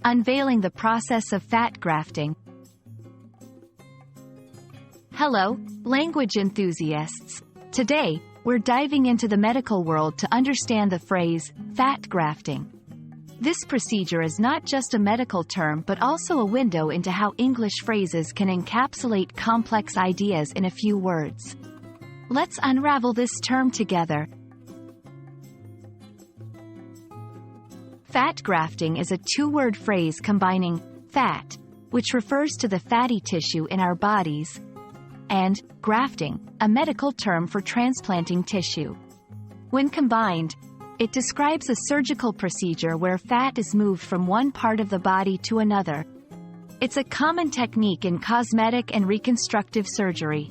Unveiling the Process of Fat Grafting. Hello, language enthusiasts. Today, we're diving into the medical world to understand the phrase, fat grafting. This procedure is not just a medical term but also a window into how English phrases can encapsulate complex ideas in a few words. Let's unravel this term together. Fat grafting is a two-word phrase combining fat, which refers to the fatty tissue in our bodies, and grafting, a medical term for transplanting tissue. When combined, it describes a surgical procedure where fat is moved from one part of the body to another. It's a common technique in cosmetic and reconstructive surgery.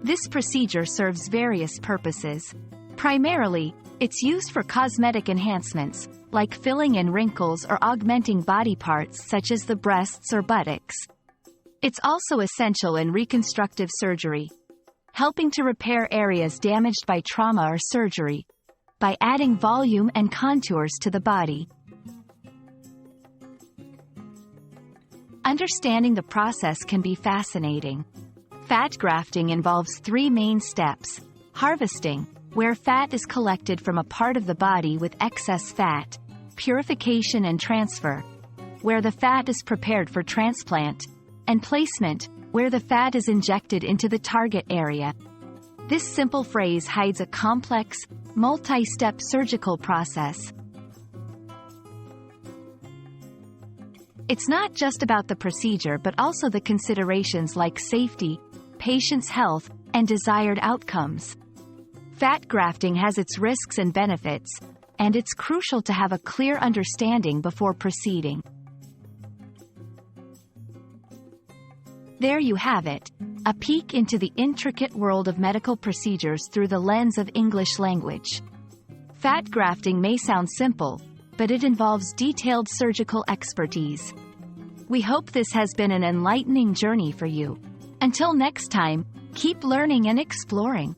This procedure serves various purposes. Primarily, it's used for cosmetic enhancements, like filling in wrinkles or augmenting body parts such as the breasts or buttocks. It's also essential in reconstructive surgery, helping to repair areas damaged by trauma or surgery, by adding volume and contours to the body. Understanding the process can be fascinating. Fat grafting involves three main steps: harvesting, where fat is collected from a part of the body with excess fat; purification and transfer, where the fat is prepared for transplant; and placement, where the fat is injected into the target area. This simple phrase hides a complex, multi-step surgical process. It's not just about the procedure but also the considerations like safety, patient's health, and desired outcomes. Fat grafting has its risks and benefits, and it's crucial to have a clear understanding before proceeding. There you have it, a peek into the intricate world of medical procedures through the lens of English language. Fat grafting may sound simple, but it involves detailed surgical expertise. We hope this has been an enlightening journey for you. Until next time, keep learning and exploring.